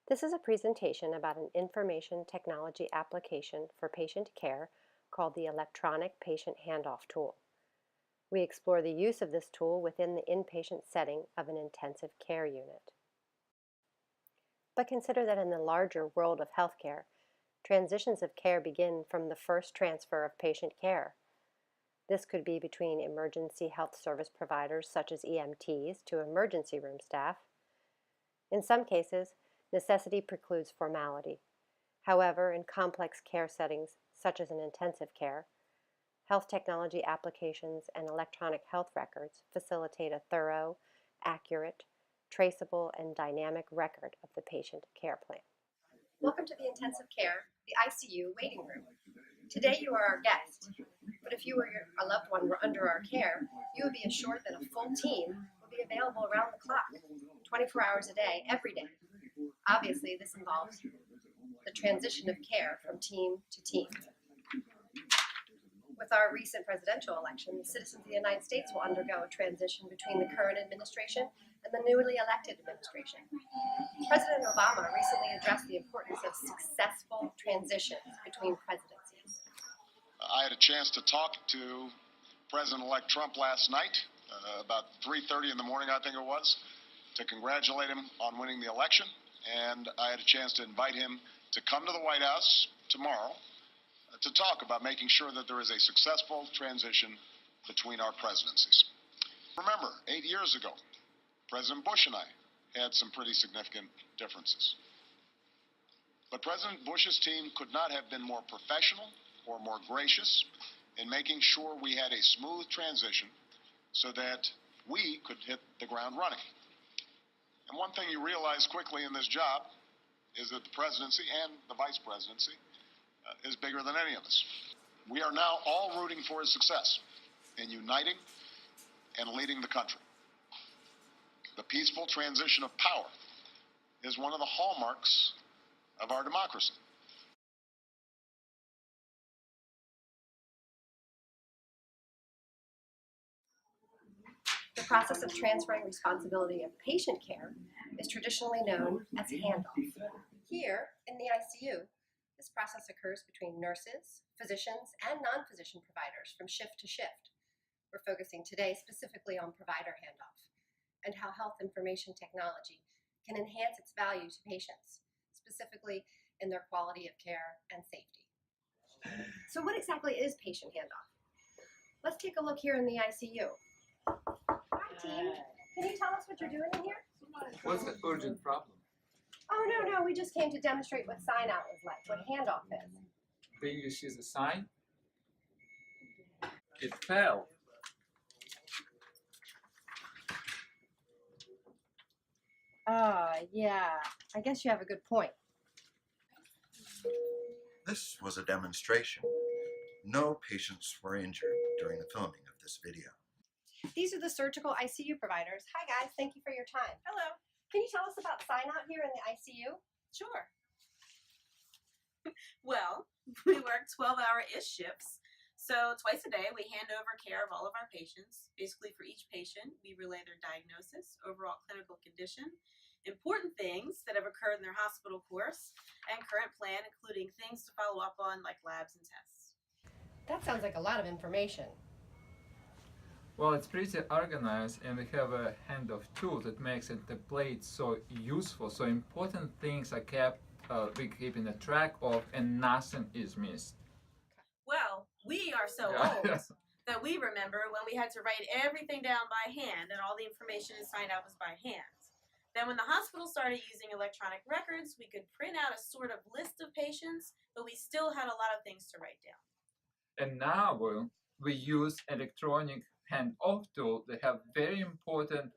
This is a presentation about an information technology application for patient care called the Electronic Patient Handoff Tool. We explore the use of this tool within the inpatient setting of an intensive care unit. But consider that in the larger world of healthcare, transitions of care begin from the first transfer of patient care. This could be between emergency health service providers such as EMTs to emergency room staff. In some cases, necessity precludes formality. However, in complex care settings such as in intensive care, health technology applications and electronic health records facilitate a thorough, accurate, traceable, and dynamic record of the patient care plan. Welcome to the intensive care, the ICU waiting room. Today you are our guest, but if you or a loved one were under our care, you would be assured that a full team will be available around the clock, 24 hours a day, every day. Obviously, this involves the transition of care from team to team. With our recent presidential election, the citizens of the United States will undergo a transition between the current administration and the newly elected administration. President Obama recently addressed the importance of successful transitions between presidencies. I had a chance to talk to President-elect Trump last night, about 3:30 in the morning, I think it was, to congratulate him on winning the election. And I had a chance to invite him to come to the White House tomorrow to talk about making sure that there is a successful transition between our presidencies. Remember, 8 years ago, President Bush and I had some pretty significant differences. But President Bush's team could not have been more professional or more gracious in making sure we had a smooth transition so that we could hit the ground running. And one thing you realize quickly in this job is that the presidency and the vice presidency is bigger than any of us. We are now all rooting for his success in uniting and leading the country. The peaceful transition of power is one of the hallmarks of our democracy. The process of transferring responsibility of patient care is traditionally known as handoff. Here, in the ICU, this process occurs between nurses, physicians, and non-physician providers from shift to shift. We're focusing today specifically on provider handoff and how health information technology can enhance its value to patients, specifically in their quality of care and safety. So what exactly is patient handoff? Let's take a look here in the ICU. Hi, team. Can you tell us what you're doing in here? What's the urgent problem? Oh, no, we just came to demonstrate what sign out is like, what handoff is. The English is a sign. It fell. Yeah, I guess you have a good point. This was a demonstration. No patients were injured during the filming of this video. These are the surgical ICU providers. Hi guys, thank you for your time. Hello. Can you tell us about sign out here in the ICU? Sure. Well, we work 12-hour-ish shifts. So twice a day, we hand over care of all of our patients. Basically, for each patient, we relay their diagnosis, overall clinical condition, important things that have occurred in their hospital course, and current plan, including things to follow up on like labs and tests. That sounds like a lot of information. Well, it's pretty organized, and we have a handoff tool that makes it the plate so useful. So important things are kept, we keeping a track of, and nothing is missed. Well, we are so old that we remember when we had to write everything down by hand, and all the information is signed out was by hand. Then when the hospital started using electronic records, we could print out a sort of list of patients, but we still had a lot of things to write down. And now we use electronic handoff tool that have very important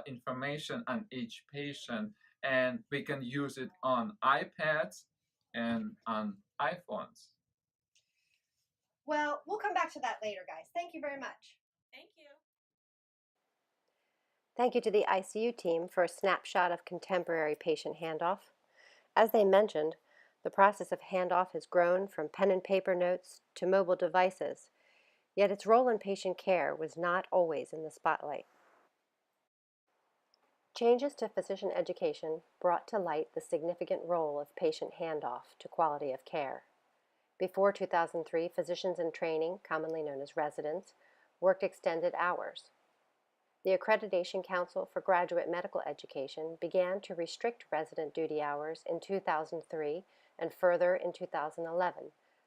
information on each patient, and we can use it on iPads and on iPhones. Well, we'll come back to that later, guys. Thank you very much. Thank you. Thank you to the ICU team for a snapshot of contemporary patient handoff. As they mentioned, the process of handoff has grown from pen and paper notes to mobile devices, yet its role in patient care was not always in the spotlight. Changes to physician education brought to light the significant role of patient handoff to quality of care. Before 2003, physicians in training, commonly known as residents, worked extended hours. The Accreditation Council for Graduate Medical Education began to restrict resident duty hours in 2003 and further in 2011,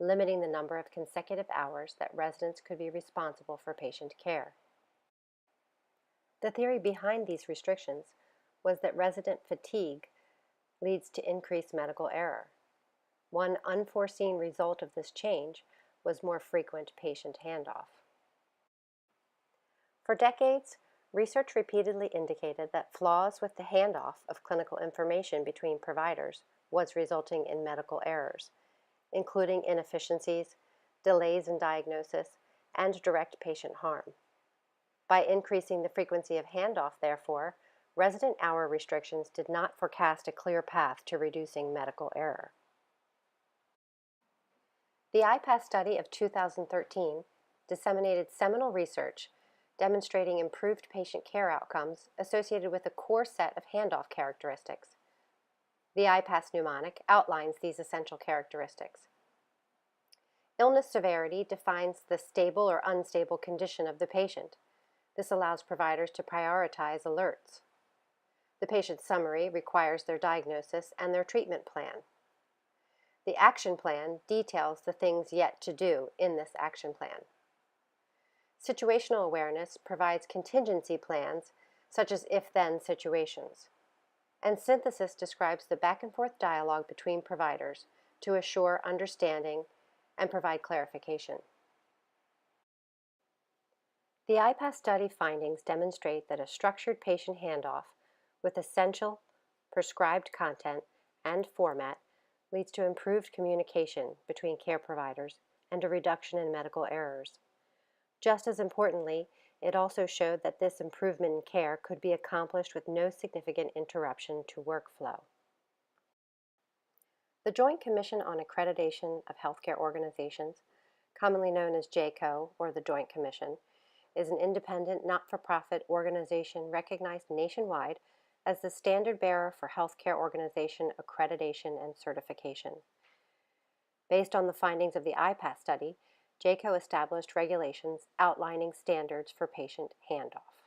limiting the number of consecutive hours that residents could be responsible for patient care. The theory behind these restrictions was that resident fatigue leads to increased medical error. One unforeseen result of this change was more frequent patient handoff. For decades, research repeatedly indicated that flaws with the handoff of clinical information between providers was resulting in medical errors, including inefficiencies, delays in diagnosis, and direct patient harm. By increasing the frequency of handoff, therefore, resident hour restrictions did not forecast a clear path to reducing medical error. The IPASS study of 2013 disseminated seminal research demonstrating improved patient care outcomes associated with a core set of handoff characteristics. The IPASS mnemonic outlines these essential characteristics. Illness severity defines the stable or unstable condition of the patient. This allows providers to prioritize alerts. The patient summary requires their diagnosis and their treatment plan. The action plan details the things yet to do in this action plan. Situational awareness provides contingency plans, such as if-then situations. And synthesis describes the back-and-forth dialogue between providers to assure understanding and provide clarification. The IPASS study findings demonstrate that a structured patient handoff with essential, prescribed content and format leads to improved communication between care providers and a reduction in medical errors. Just as importantly, it also showed that this improvement in care could be accomplished with no significant interruption to workflow. The Joint Commission on Accreditation of Healthcare Organizations, commonly known as JCAHO or the Joint Commission, is an independent, not-for-profit organization recognized nationwide as the standard bearer for healthcare organization accreditation and certification. Based on the findings of the IPASS study, JCAHO established regulations outlining standards for patient handoff.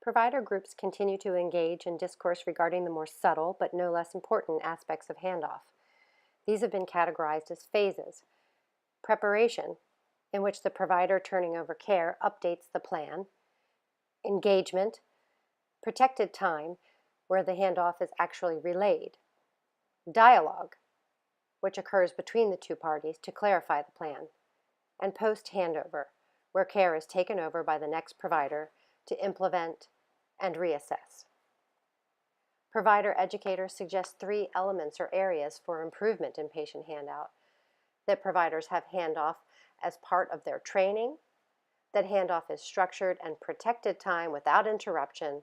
Provider groups continue to engage in discourse regarding the more subtle but no less important aspects of handoff. These have been categorized as phases: preparation, in which the provider turning over care updates the plan; engagement; protected time, where the handoff is actually relayed; dialogue, which occurs between the two parties to clarify the plan; and post-handover, where care is taken over by the next provider to implement and reassess. Provider educators suggest 3 elements or areas for improvement in patient handout: that providers have handoff as part of their training, that handoff is structured and protected time without interruption,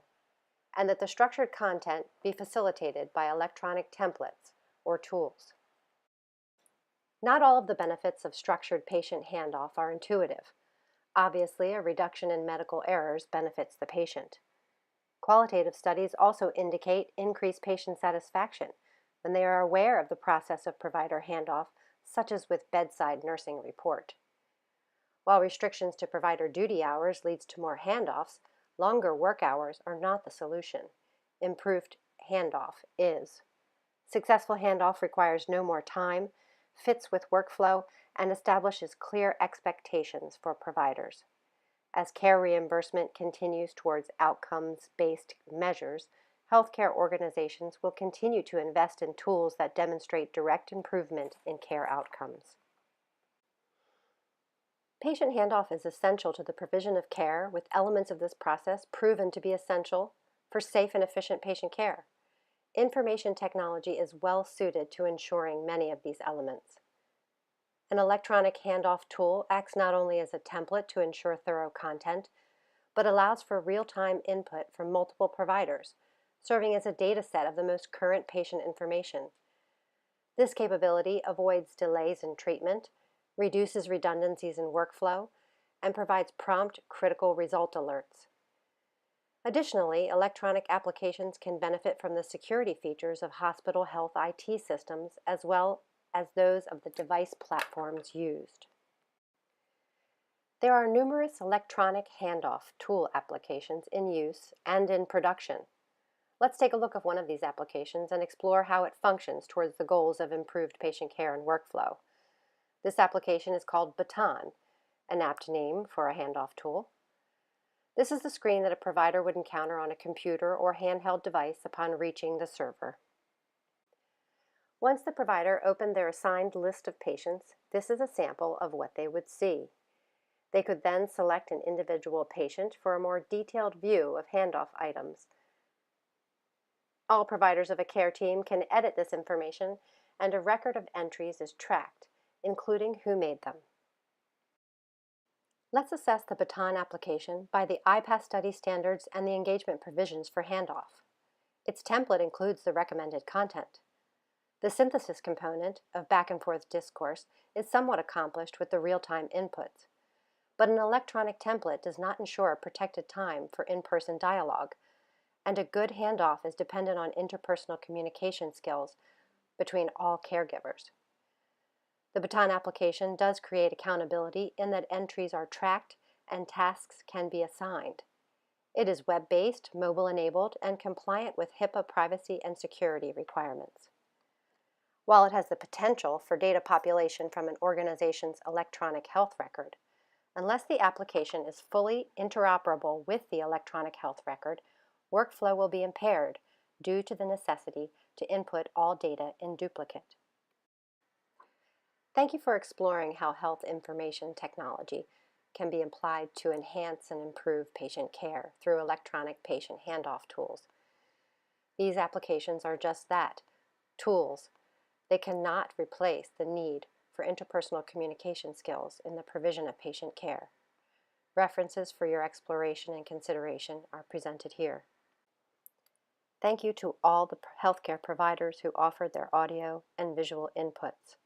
and that the structured content be facilitated by electronic templates or tools. Not all of the benefits of structured patient handoff are intuitive. Obviously, a reduction in medical errors benefits the patient. Qualitative studies also indicate increased patient satisfaction when they are aware of the process of provider handoff, such as with bedside nursing report. While restrictions to provider duty hours leads to more handoffs, longer work hours are not the solution. Improved handoff is. Successful handoff requires no more time, fits with workflow, and establishes clear expectations for providers. As care reimbursement continues towards outcomes-based measures, healthcare organizations will continue to invest in tools that demonstrate direct improvement in care outcomes. Patient handoff is essential to the provision of care, with elements of this process proven to be essential for safe and efficient patient care. Information technology is well suited to ensuring many of these elements. An electronic handoff tool acts not only as a template to ensure thorough content, but allows for real-time input from multiple providers, serving as a data set of the most current patient information. This capability avoids delays in treatment, reduces redundancies in workflow, and provides prompt, critical result alerts. Additionally, electronic applications can benefit from the security features of hospital health IT systems as well as those of the device platforms used. There are numerous electronic handoff tool applications in use and in production. Let's take a look at one of these applications and explore how it functions towards the goals of improved patient care and workflow. This application is called Baton, an apt name for a handoff tool. This is the screen that a provider would encounter on a computer or handheld device upon reaching the server. Once the provider opened their assigned list of patients, this is a sample of what they would see. They could then select an individual patient for a more detailed view of handoff items. All providers of a care team can edit this information, and a record of entries is tracked, including who made them. Let's assess the Baton application by the IPASS study standards and the engagement provisions for handoff. Its template includes the recommended content. The synthesis component of back-and-forth discourse is somewhat accomplished with the real-time inputs, but an electronic template does not ensure a protected time for in-person dialogue, and a good handoff is dependent on interpersonal communication skills between all caregivers. The Baton application does create accountability in that entries are tracked and tasks can be assigned. It is web-based, mobile-enabled, and compliant with HIPAA privacy and security requirements. While it has the potential for data population from an organization's electronic health record, unless the application is fully interoperable with the electronic health record, workflow will be impaired due to the necessity to input all data in duplicate. Thank you for exploring how health information technology can be applied to enhance and improve patient care through electronic patient handoff tools. These applications are just that, tools. They cannot replace the need for interpersonal communication skills in the provision of patient care. References for your exploration and consideration are presented here. Thank you to all the healthcare providers who offered their audio and visual inputs.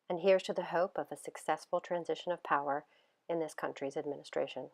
And here's to the hope of a successful transition of power in this country's administration.